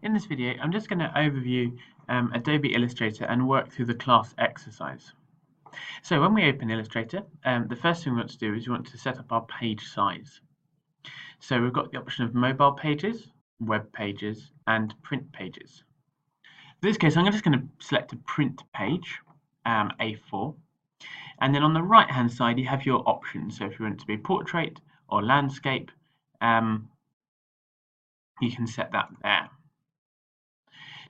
In this video, I'm just going to overview Adobe Illustrator and work through the class exercise. So when we open Illustrator, the first thing we want to do is we want to set up our page size. So we've got the option of mobile pages, web pages, and print pages. In this case, I'm just going to select a print page, A4, and then on the right hand side you have your options. So if you want it to be portrait or landscape, you can set that there.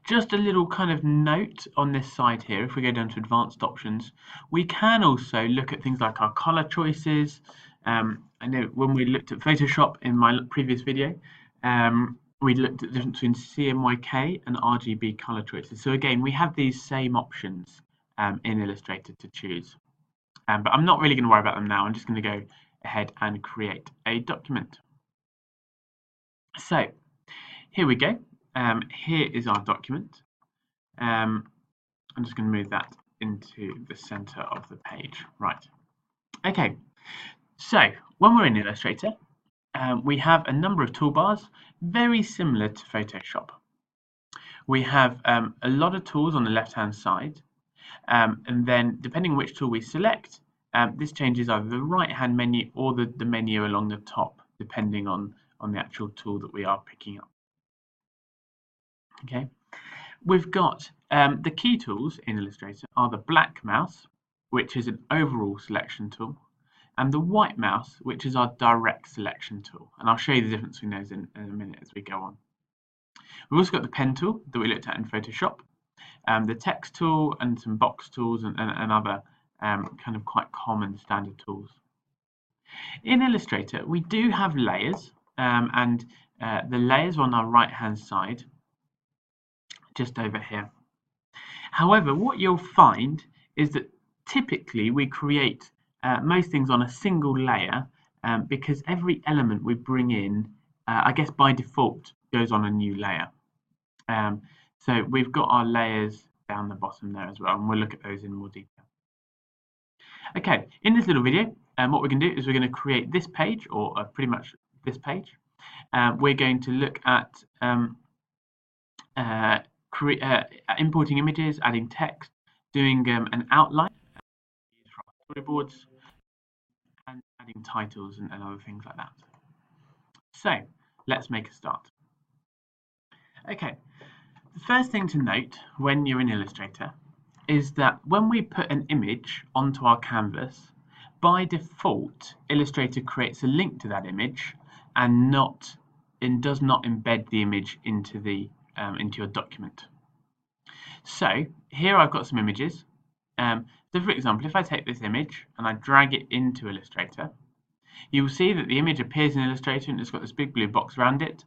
Just a little kind of note on this side here, if we go down to advanced options, we can also look at things like our color choices. I know when we looked at Photoshop in my previous video, we looked at the difference between CMYK and RGB color choices. So again, we have these same options in Illustrator to choose. But I'm not really going to worry about them now. I'm just going to go ahead and create a document. So here we go. Here is our document. I'm just going to move that into the center of the page. Right. Okay. So when we're in Illustrator, we have a number of toolbars very similar to Photoshop. We have a lot of tools on the left-hand side, and then depending on which tool we select, this changes either the right-hand menu or the menu along the top, depending on the actual tool that we are picking up. Okay, we've got the key tools in Illustrator are the black mouse, which is an overall selection tool, and the white mouse, which is our direct selection tool. And I'll show you the difference between those in a minute as we go on. We've also got the pen tool that we looked at in Photoshop, the text tool, and some box tools and other kind of quite common standard tools. In Illustrator, we do have layers, and the layers are on our right-hand side, just over here. However, what you'll find is that typically we create most things on a single layer because every element we bring in, I guess by default, goes on a new layer. So we've got our layers down the bottom there as well, and we'll look at those in more detail. Okay, in this little video, what we're going to do is we're going to create this page, or pretty much this page. We're going to look at importing images, adding text, doing an outline for our storyboards, and adding titles and other things like that. So let's make a start. Okay, the first thing to note when you're in Illustrator is that when we put an image onto our canvas, by default, Illustrator creates a link to that image and does not embed the image into your document. So here I've got some images. So for example, if I take this image and I drag it into Illustrator, you will see that the image appears in Illustrator and it's got this big blue box around it,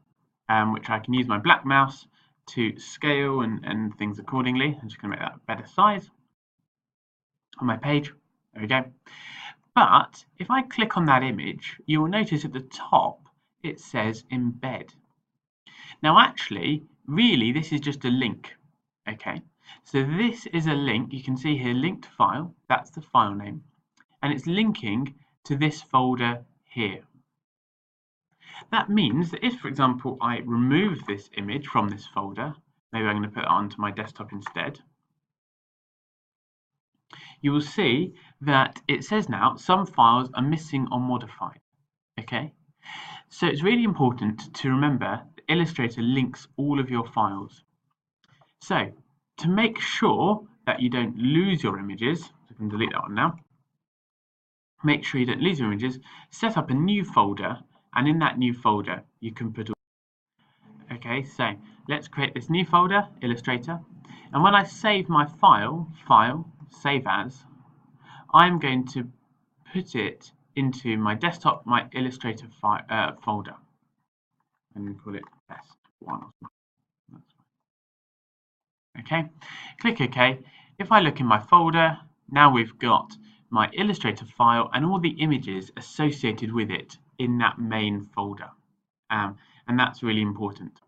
which I can use my black mouse to scale and things accordingly. I'm just going to make that a better size on my page. There we go. But if I click on that image, you will notice at the top it says embed. Now actually, really, this is just a link. Okay, so this is a link. You can see here linked file, that's the file name, and it's linking to this folder here. That means that if, for example, I remove this image from this folder, maybe I'm going to put it onto my desktop instead, you will see that it says now some files are missing or modified. Okay, so it's really important to remember that Illustrator links all of your files. So to make sure that you don't lose your images, so I can delete that one now, make sure you don't lose your images, set up a new folder, and in that new folder you can put all. Okay, so let's create this new folder, Illustrator, and when I save my file, save as, I'm going to put it into my desktop, my Illustrator folder. I'm going to call it test one. Okay, click OK. If I look in my folder, now we've got my Illustrator file and all the images associated with it in that main folder, and that's really important.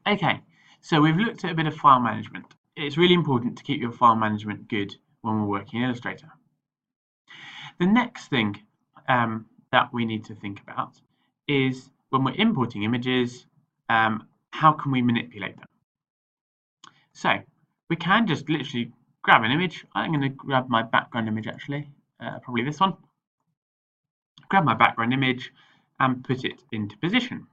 Okay, so we've looked at a bit of file management. It's really important to keep your file management good when we're working in Illustrator. The next thing that we need to think about is when we're importing images, how can we manipulate them? So we can just literally grab an image. I'm going to grab my background image actually, probably this one. Grab my background image and put it into position.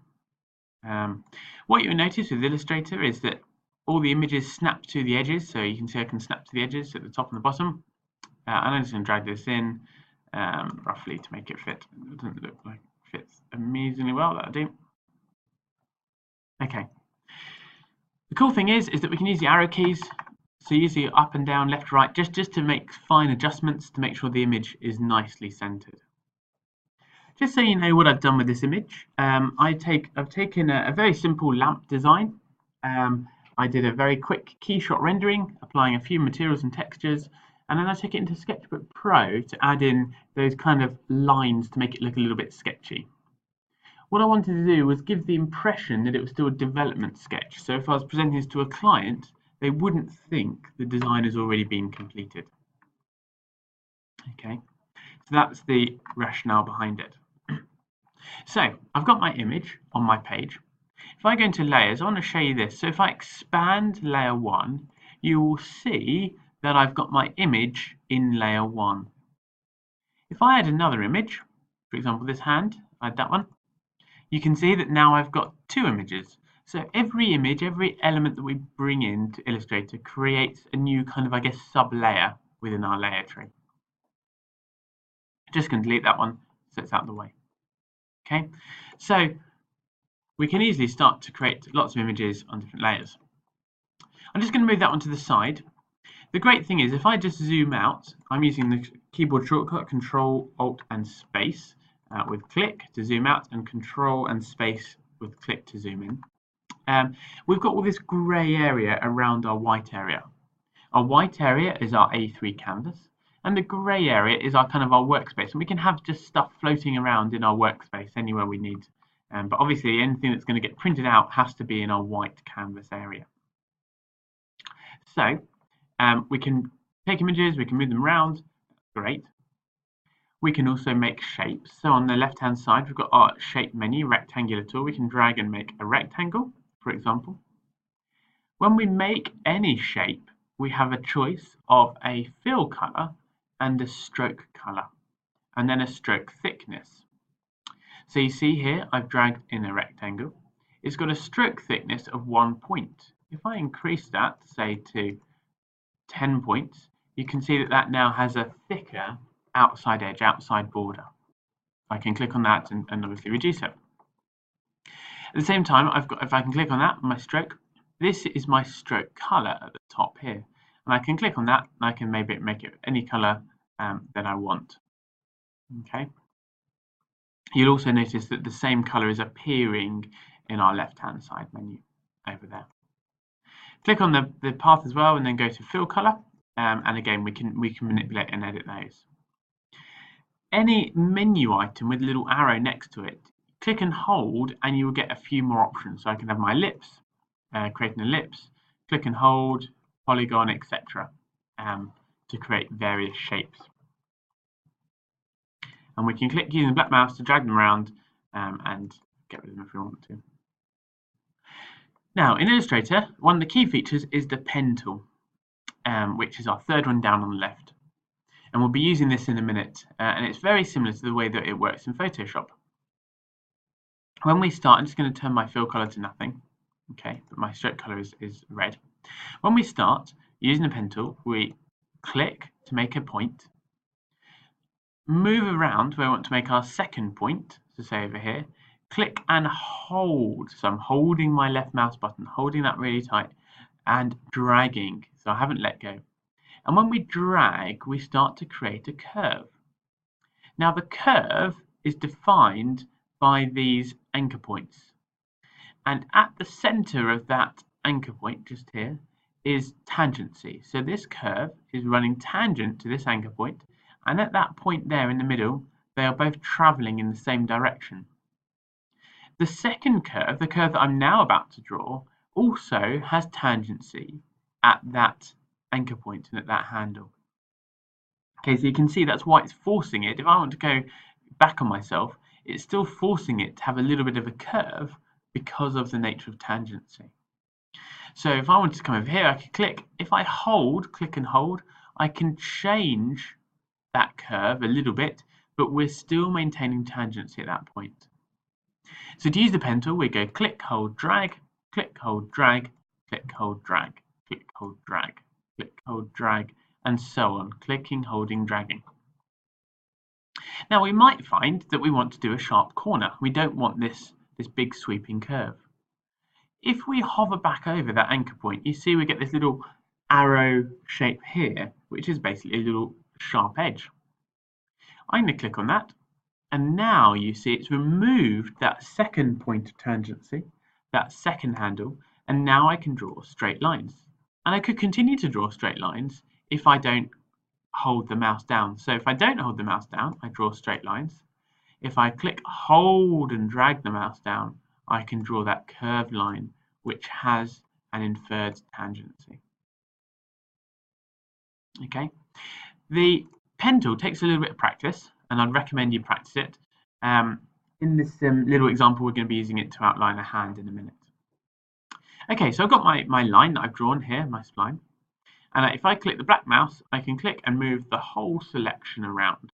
What you'll notice with Illustrator is that all the images snap to the edges, so you can see I can snap to the edges at the top and the bottom. And I'm just going to drag this in roughly to make it fit. It doesn't look like it fits amazingly well, that'll do. Okay. The cool thing is that we can use the arrow keys, so use the up and down, left, right, just to make fine adjustments to make sure the image is nicely centered. Just so you know what I've done with this image, I've taken a very simple lamp design. I did a very quick key shot rendering, applying a few materials and textures, and then I took it into Sketchbook Pro to add in those kind of lines to make it look a little bit sketchy. What I wanted to do was give the impression that it was still a development sketch, so if I was presenting this to a client, they wouldn't think the design has already been completed. Okay, so that's the rationale behind it. So I've got my image on my page. If I go into layers, I want to show you this. So if I expand layer 1, you will see that I've got my image in layer 1. If I add another image, for example this hand, add that one, you can see that now I've got 2 images. So every image, every element that we bring into Illustrator creates a new kind of, I guess, sub-layer within our layer tree. Just going to delete that one so it's out of the way. Okay, so we can easily start to create lots of images on different layers. I'm just going to move that one to the side. The great thing is if I just zoom out, I'm using the keyboard shortcut Control, Alt and Space with click to zoom out and Control and Space with click to zoom in. We've got all this grey area around our white area. Our white area is our A3 canvas, and the grey area is our kind of our workspace, and we can have just stuff floating around in our workspace anywhere we need. But obviously anything that's going to get printed out has to be in our white canvas area. So we can take images, we can move them around, great. We can also make shapes. So on the left hand side we've got our shape menu, rectangular tool. We can drag and make a rectangle, for example. When we make any shape, we have a choice of a fill color and a stroke color, and then a stroke thickness. So you see here I've dragged in a rectangle. It's got a stroke thickness of 1 point. If I increase that, say to 10 points, you can see that that now has a thicker outside edge, outside border. I can click on that and obviously reduce it. At the same time, if I can click on that, my stroke, this is my stroke color at the top here. And I can click on that and I can maybe make it any color that I want. Okay. You'll also notice that the same color is appearing in our left-hand side menu over there. Click on the path as well and then go to fill color. And again, we can manipulate and edit those. Any menu item with a little arrow next to it, click and hold and you will get a few more options. So I can have my ellipse, create an ellipse, click and hold, polygon, etc. To create various shapes. And we can click using the black mouse to drag them around and get rid of them if we want to. Now in Illustrator, one of the key features is the pen tool, which is our third one down on the left. And we'll be using this in a minute, and it's very similar to the way that it works in Photoshop. When we start, I'm just going to turn my fill color to nothing, okay, but my stroke color is red. When we start using the pen tool, we click to make a point, move around where we want to make our second point, so say over here, click and hold. So I'm holding my left mouse button, holding that really tight and dragging, so I haven't let go. And when we drag, we start to create a curve. Now the curve is defined by these anchor points. And at the center of that anchor point, just here, is tangency. So this curve is running tangent to this anchor point, and at that point there in the middle, they are both traveling in the same direction. The second curve, the curve that I'm now about to draw, also has tangency at that anchor point and at that handle. Okay, so you can see that's why it's forcing it. If I want to go back on myself, it's still forcing it to have a little bit of a curve because of the nature of tangency. So if I wanted to come over here, I could click. If I click and hold, I can change that curve a little bit, but we're still maintaining tangency at that point. So to use the pen tool, we go click, hold, drag, click, hold, drag, click, hold, drag, click, hold, drag, click, hold, drag, and so on, clicking, holding, dragging. Now we might find that we want to do a sharp corner. We don't want this big sweeping curve. If we hover back over that anchor point, you see we get this little arrow shape here, which is basically a little sharp edge. I'm going to click on that, and now you see it's removed that second point of tangency, that second handle, and now I can draw straight lines. And I could continue to draw straight lines if I don't hold the mouse down. So if I don't hold the mouse down, I draw straight lines. If I click, hold, and drag the mouse down, I can draw that curved line, which has an inferred tangency. Okay, the pen tool takes a little bit of practice, and I'd recommend you practice it. In this little example, we're going to be using it to outline a hand in a minute. Okay, so I've got my line that I've drawn here, my spline. And if I click the black mouse, I can click and move the whole selection around.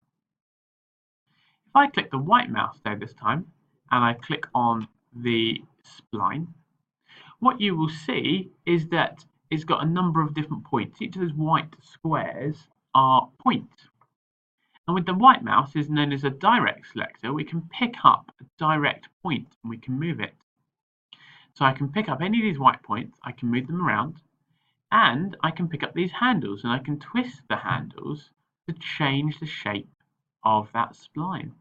If I click the white mouse though this time, and I click on the spline, what you will see is that it's got a number of different points. Each of those white squares are points. And with the white mouse is known as a direct selector, we can pick up a direct point and we can move it. So I can pick up any of these white points, I can move them around, and I can pick up these handles and I can twist the handles to change the shape of that spline.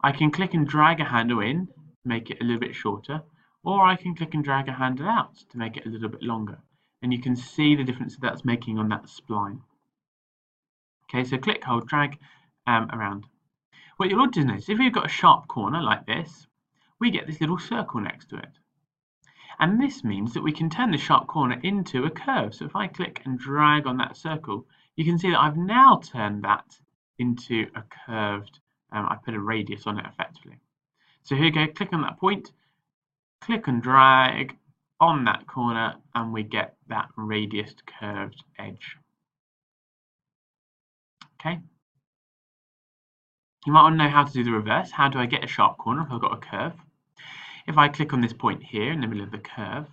I can click and drag a handle in to make it a little bit shorter, or I can click and drag a handle out to make it a little bit longer. And you can see the difference that's making on that spline. Okay, so click, hold, drag around. What you'll also notice, if we've got a sharp corner like this, we get this little circle next to it. And this means that we can turn the sharp corner into a curve. So if I click and drag on that circle, you can see that I've now turned that into a curved, I put a radius on it effectively. So here we go, click on that point, click and drag on that corner, and we get that radiused curved edge. Okay. You might want to know how to do the reverse. How do I get a sharp corner if I've got a curve? If I click on this point here in the middle of the curve,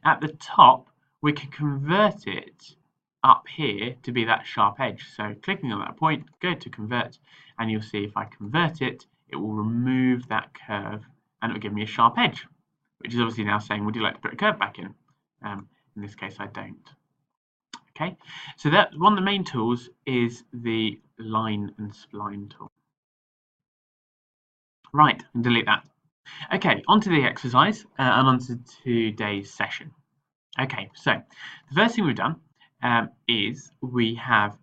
at the top we can convert it up here to be that sharp edge. So clicking on that point, go to convert, and you'll see if I convert it, it will remove that curve and it will give me a sharp edge, which is obviously now saying, would you like to put a curve back in? In this case, I don't. Okay, so that one of the main tools is the line and spline tool. Right, and delete that. Okay, onto the exercise and onto today's session. Okay, so the first thing we've done is we have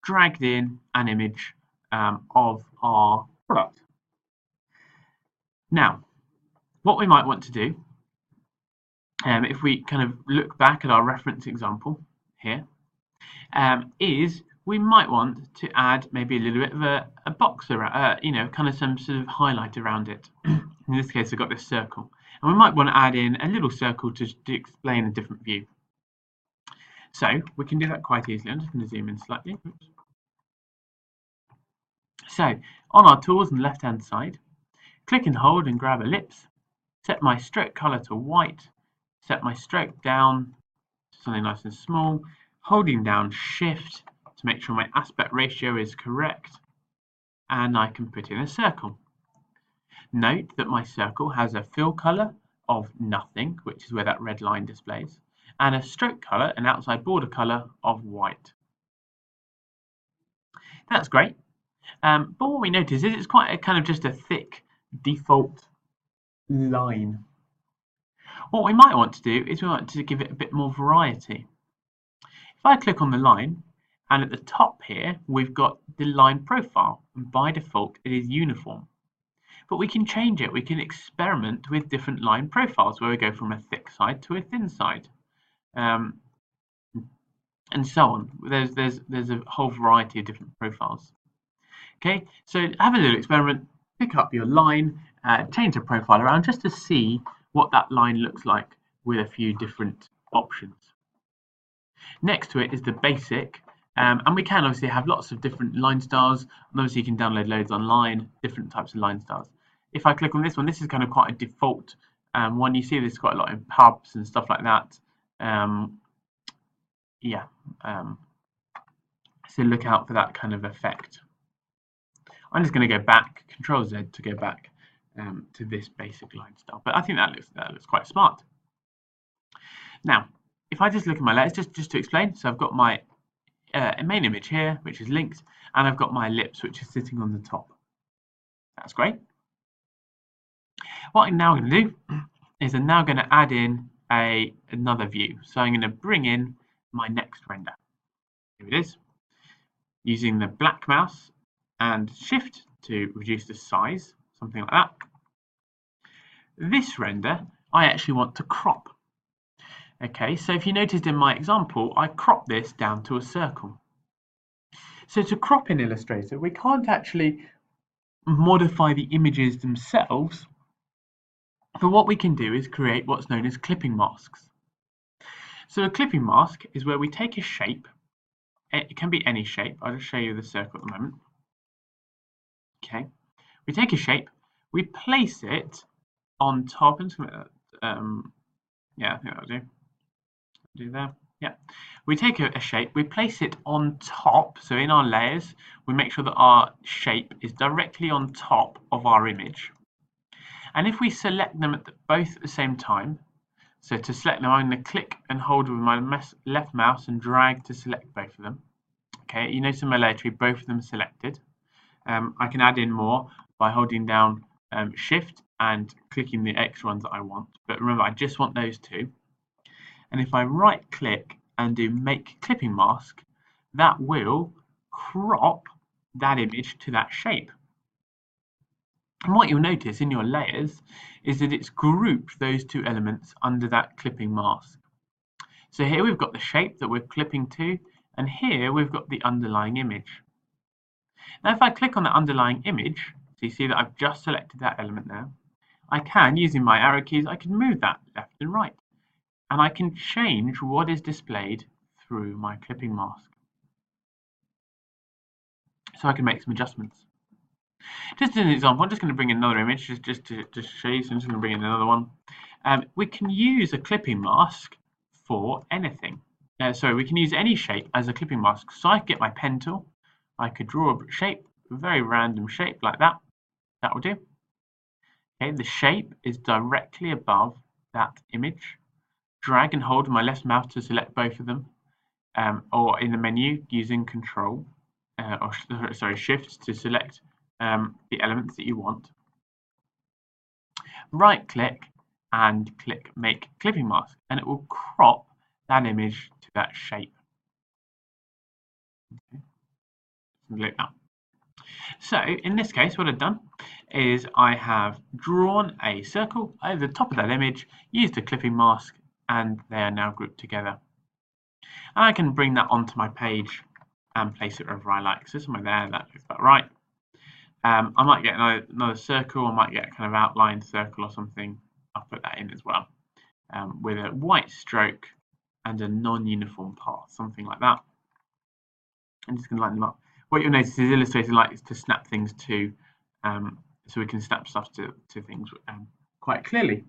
dragged in an image of our product. Now, what we might want to do, if we kind of look back at our reference example here, is we might want to add maybe a little bit of a box around, kind of some sort of highlight around it. In this case, I've got this circle. And we might want to add in a little circle to explain a different view. So we can do that quite easily. I'm just going to zoom in slightly. Oops. So on our tools on the left-hand side, click and hold and grab ellipse. Set my stroke color to white. Set my stroke down to something nice and small. Holding down Shift to make sure my aspect ratio is correct. And I can put in a circle. Note that my circle has a fill color of nothing, which is where that red line displays, and a stroke color, an outside border color of white. That's great. But what we notice is it's quite a kind of just a thick default line. What we might want to do is we want to give it a bit more variety. If I click on the line, and at the top here, we've got the line profile, and by default, it is uniform. But we can change it. We can experiment with different line profiles where we go from a thick side to a thin side, and so on. There's a whole variety of different profiles. Okay, so have a little experiment. Pick up your line, change the profile around just to see what that line looks like with a few different options. Next to it is the basic, and we can obviously have lots of different line styles, and obviously you can download loads online, different types of line styles. If I click on this one, this is kind of quite a default one. You see this quite a lot in pubs and stuff like that. Yeah, so look out for that kind of effect. I'm just going to go back, Control Z to go back to this basic line style, but I think that looks quite smart. Now, if I just look at my layers, just to explain, so I've got my main image here, which is linked, and I've got my ellipse, which is sitting on the top. That's great. What I'm now going to do is I'm now going to add in another view. So I'm going to bring in my next render. Here it is. Using the black mouse and shift to reduce the size, something like that. This render, I actually want to crop. Okay, so if you noticed in my example, I cropped this down to a circle. So to crop in Illustrator, we can't actually modify the images themselves, but what we can do is create what's known as clipping masks. So a clipping mask is where we take a shape. It can be any shape. I'll just show you the circle at the moment. Okay, we take a shape, we place it on top, and yeah, I think that'll do there. Yeah, we take a shape, we place it on top. So in our layers, we make sure that our shape is directly on top of our image. And if we select them both at the same time, so to select them, I'm going to click and hold with my left mouse and drag to select both of them. Okay, you notice in my layer tree, both of them are selected. I can add in more by holding down Shift and clicking the extra ones that I want. But remember, I just want those two. And if I right click and do Make Clipping Mask, that will crop that image to that shape. And what you'll notice in your layers is that it's grouped those two elements under that clipping mask. So here we've got the shape that we're clipping to, and here we've got the underlying image. Now if I click on the underlying image, so you see that I've just selected that element there, I can, using my arrow keys, I can move that left and right. And I can change what is displayed through my clipping mask. So I can make some adjustments. Just as an example, I'm just going to bring in another image just to show you. So I'm just going to bring in another one. We can use a clipping mask for anything. So we can use any shape as a clipping mask. So I could get my pen tool. I could draw a shape, a very random shape like that. That will do. Okay, the shape is directly above that image. Drag and hold my left mouse to select both of them, or in the menu using Control Shift to select the elements that you want. Right click and click Make Clipping Mask, and it will crop that image to that shape. Okay. Like that. So in this case, what I've done is I have drawn a circle over the top of that image, used a clipping mask, and they are now grouped together. And I can bring that onto my page and place it wherever I like. So somewhere there, that looks about right. I might get another circle, I might get a kind of outlined circle or something. I'll put that in as well, with a white stroke and a non-uniform path, something like that. I'm just going to line them up. What you'll notice is Illustrator likes to snap things to, so we can snap stuff to things quite clearly.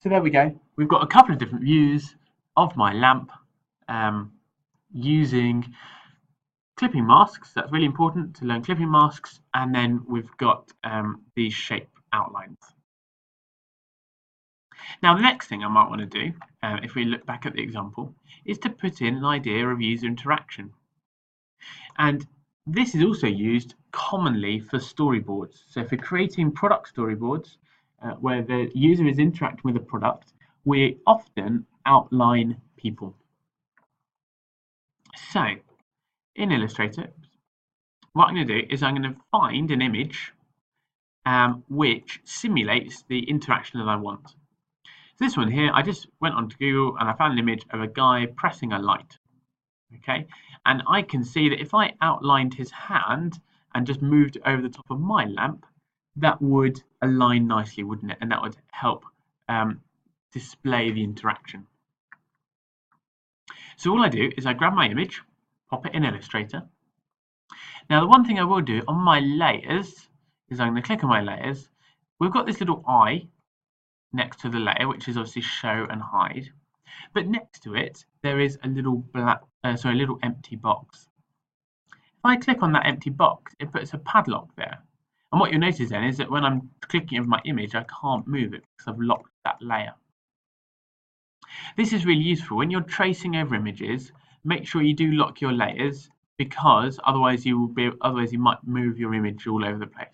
So there we go. We've got a couple of different views of my lamp using clipping masks. That's really important to learn clipping masks. And then we've got these shape outlines. Now, the next thing I might want to do, if we look back at the example, is to put in an idea of user interaction. And this is also used commonly for storyboards. So for creating product storyboards, where the user is interacting with the product, we often outline people. So in Illustrator, what I'm going to do is I'm going to find an image which simulates the interaction that I want. So this one here, I just went onto Google and I found an image of a guy pressing a light. Okay, and I can see that if I outlined his hand and just moved it over the top of my lamp, that would align nicely, wouldn't it? And that would help display the interaction. So all I do is I grab my image, pop it in Illustrator. Now the one thing I will do on my layers is I'm going to click on my layers. We've got this little eye next to the layer, which is obviously show and hide. But next to it, there is a little little empty box. If I click on that empty box, it puts a padlock there. And what you'll notice then is that when I'm clicking over my image, I can't move it because I've locked that layer. This is really useful when you're tracing over images. Make sure you do lock your layers because otherwise you might move your image all over the place.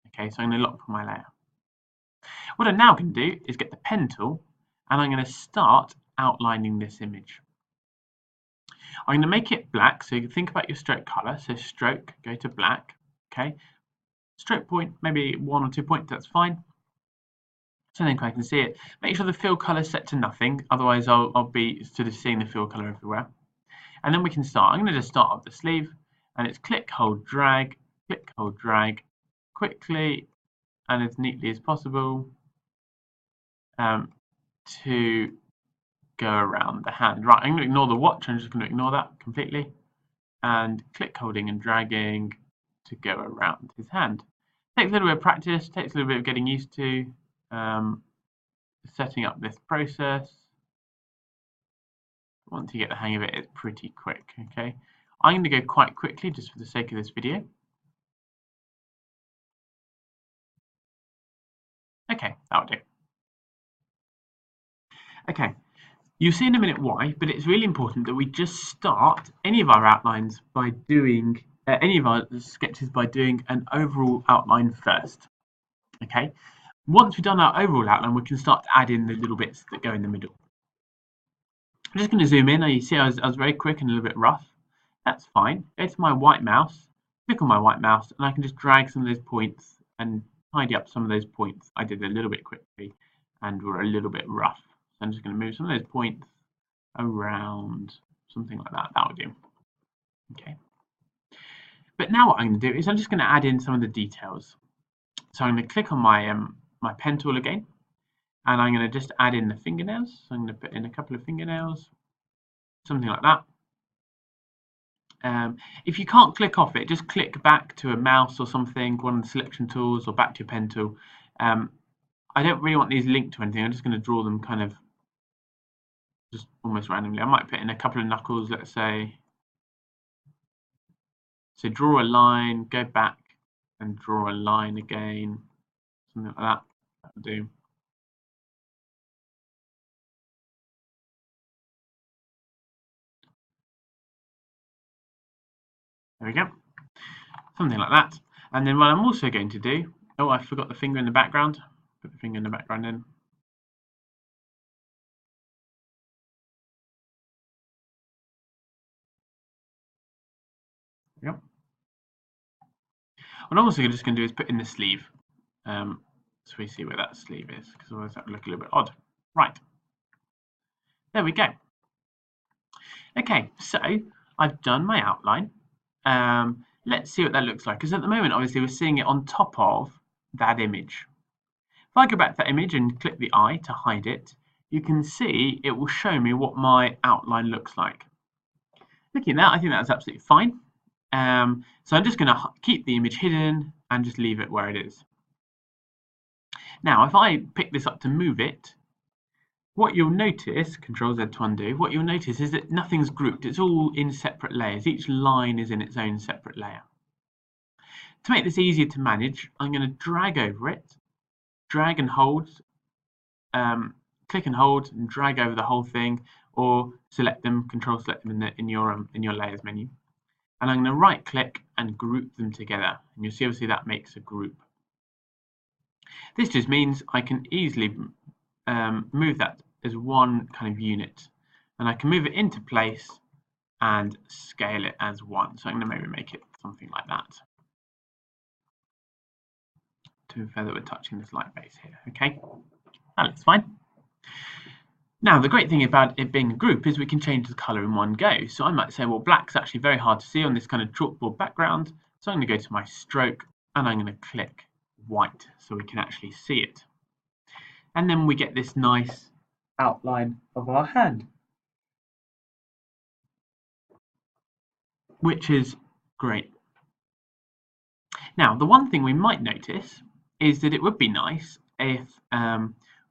Okay, so I'm going to lock my layer. What I'm now going to do is get the pen tool and I'm going to start outlining this image. I'm going to make it black, so you can think about your stroke color. So stroke, go to black, okay. Stroke point, maybe 1 or 2 points, that's fine. So then I can see it. Make sure the fill color is set to nothing, otherwise I'll be sort of seeing the fill color everywhere. And then we can start. I'm going to just start up the sleeve, and it's click, hold, drag, quickly and as neatly as possible to go around the hand. Right, I'm going to ignore the watch. I'm just going to ignore that completely, and click, holding, and dragging to go around his hand. Takes a little bit of practice. Takes a little bit of getting used to setting up this process. Once you get the hang of it, it's pretty quick. Okay, I'm going to go quite quickly just for the sake of this video. Okay, that'll do. Okay, you'll see in a minute why, but it's really important that we just start any of our outlines by doing any of our sketches by doing an overall outline first. Okay, once we've done our overall outline, we can start to add in the little bits that go in the middle. I'm just going to zoom in. Now you see I was very quick and a little bit rough. That's fine. Go to my white mouse, click on my white mouse, and I can just drag some of those points and tidy up some of those points I did a little bit quickly and were a little bit rough. So I'm just going to move some of those points around, something like that. That would do. Okay. But now what I'm going to do is I'm just going to add in some of the details. So I'm going to click on my my pen tool again, and I'm going to just add in the fingernails. So I'm going to put in a couple of fingernails, something like that. If you can't click off it, just click back to a mouse or something, one of the selection tools, or back to your pen tool. I don't really want these linked to anything. I'm just going to draw them kind of just almost randomly. I might put in a couple of knuckles, let's say. So draw a line, go back and draw a line again, something like that. That'll do. There we go. Something like that. And then what I'm also going to do, oh, I forgot the finger in the background. Put the finger in the background in. Yep. What I'm also just going to do is put in the sleeve. So we see where that sleeve is, because otherwise that would look a little bit odd. Right. There we go. Okay, so I've done my outline. Let's see what that looks like, because at the moment, obviously, we're seeing it on top of that image. If I go back to that image and click the eye to hide it, you can see it will show me what my outline looks like. Looking at that, I think that's absolutely fine. So I'm just going to keep the image hidden and just leave it where it is. Now, if I pick this up to move it, what you'll notice, Control Z to undo, what you'll notice is that nothing's grouped. It's all in separate layers. Each line is in its own separate layer. To make this easier to manage, I'm going to drag over it, drag and hold, click and hold and drag over the whole thing, or select them, Control select them in your layers menu. And I'm going to right click and group them together. And you'll see obviously that makes a group. This just means I can easily move that as one kind of unit, and I can move it into place and scale it as one. So I'm going to maybe make it something like that to infer that we're touching this light base here. Okay, that looks fine. Now the great thing about it being a group is we can change the color in one go. So I might say, well, black's actually very hard to see on this kind of chalkboard background, so I'm going to go to my stroke and I'm going to click white so we can actually see it. and then we get this nice outline of our hand, which is great. Now, the one thing we might notice is that it would be nice if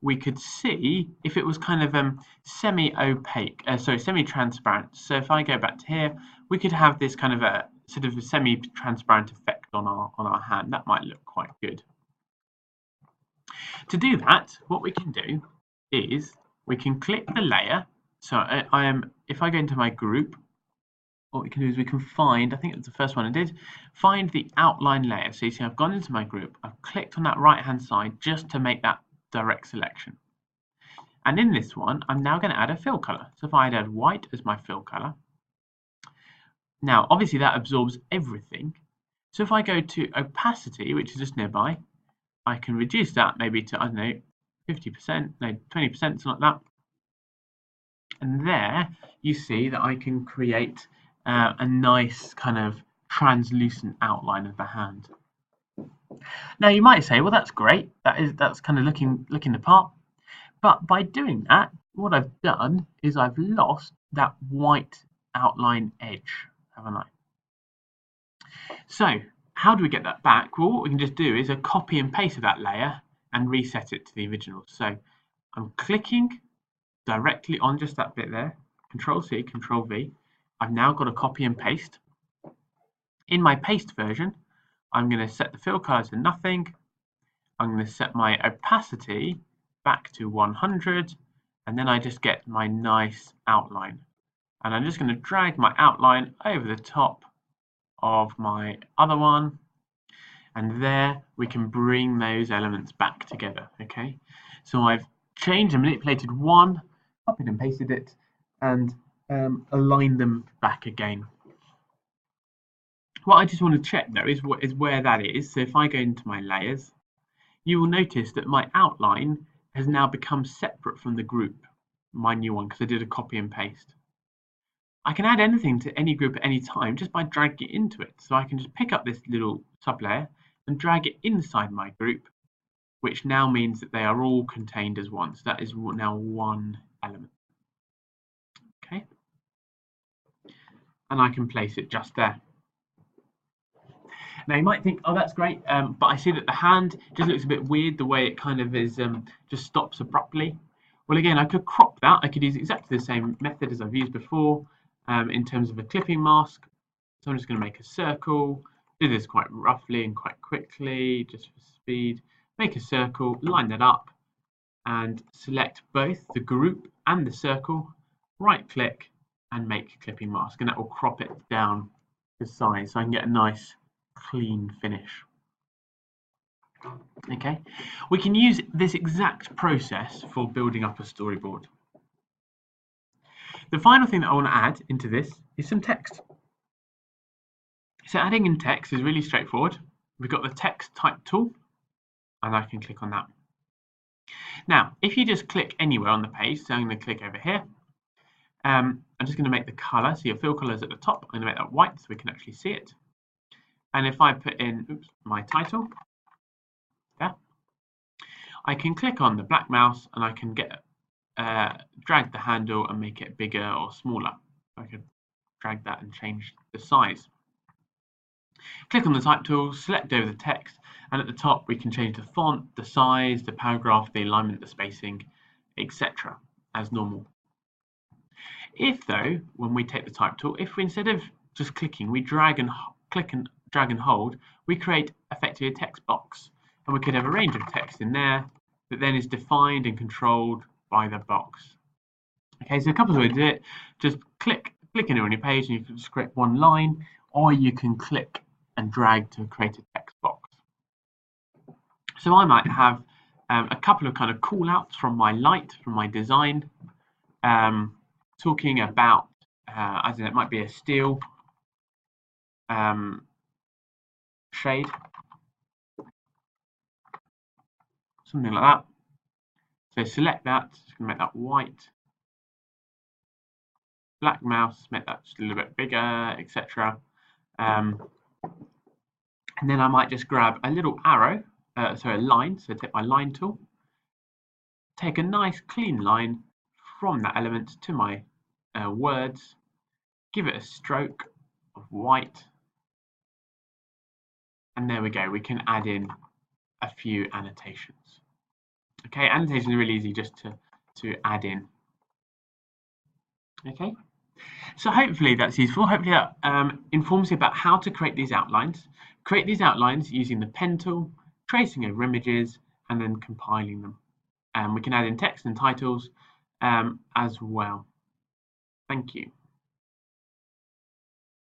we could see if it was kind of semi-opaque, semi-transparent. So if I go back to here, we could have this kind of a sort of a semi-transparent effect on our hand. That might look quite good. To do that, what we can do is we can click the layer. So if I go into my group, what we can do is we can find, I think it's the first one I did, find the outline layer. So you see I've gone into my group, I've clicked on that right hand side just to make that direct selection. And in this one, I'm now going to add a fill color. So if I add white as my fill color, now obviously that absorbs everything. So if I go to opacity, which is just nearby, I can reduce that maybe to, I don't know, 50%, no, 20%, something like that. And there you see that I can create a nice kind of translucent outline of the hand. Now you might say, well, that's great. That's kind of looking the part. But by doing that, what I've done is I've lost that white outline edge, haven't I? So how do we get that back? Well, what we can just do is a copy and paste of that layer and reset it to the original. So I'm clicking directly on just that bit there, Control C, Control V. I've now got a copy and paste. In my paste version, I'm going to set the fill color to nothing. I'm going to set my opacity back to 100, and then I just get my nice outline. And I'm just going to drag my outline over the top of my other one, and there we can bring those elements back together. Okay, so I've changed and manipulated one, copied and pasted it, and align them back again. What I just want to check though is where that is. So if I go into my layers, you will notice that my outline has now become separate from the group, my new one, because I did a copy and paste. I can add anything to any group at any time just by dragging it into it. So I can just pick up this little sublayer and drag it inside my group, which now means that they are all contained as one. So that is now one element. Okay, and I can place it just there. Now you might think, oh, that's great, but I see that the hand just looks a bit weird the way it kind of is, just stops abruptly. Well, again, I could crop that. I could use exactly the same method as I've used before in terms of a clipping mask. So I'm just going to make a circle, do this quite roughly and quite quickly, just for speed. Make a circle, line that up, and select both the group and the circle, right click, and make clipping mask, and that will crop it down to size so I can get a nice clean finish. Okay, we can use this exact process for building up a storyboard. The final thing that I want to add into this is some text. So adding in text is really straightforward. We've got the text type tool, and I can click on that. Now, if you just click anywhere on the page, so I'm going to click over here, I'm just going to make the color, so your fill color is at the top, I'm going to make that white so we can actually see it. And if I put in my title, there, I can click on the black mouse and I can get drag the handle and make it bigger or smaller. I can drag that and change the size. Click on the type tool, select over the text, and at the top we can change the font, the size, the paragraph, the alignment, the spacing, etc. as normal. If though, when we take the type tool, if we, instead of just clicking, we drag and hold, we create effectively a text box, and we could have a range of text in there that then is defined and controlled by the box. Okay, so a couple of ways to do it. Just click anywhere on your page and you can just create one line, or you can click and drag to create a text box. So I might have a couple of kind of call outs from my light, from my design, talking about, I don't know, it might be a steel shade, something like that. So select that, just gonna make that white, black mouse, make that just a little bit bigger, etc. And then I might just grab a little arrow, a line, so take my line tool, take a nice clean line from that element to my words, give it a stroke of white, and there we go. We can add in a few annotations. Okay, annotations are really easy just to add in. Okay, so hopefully that's useful. Hopefully that informs you about how to create these outlines. Create these outlines using the pen tool, tracing over images, and then compiling them. We can add in text and titles as well. Thank you.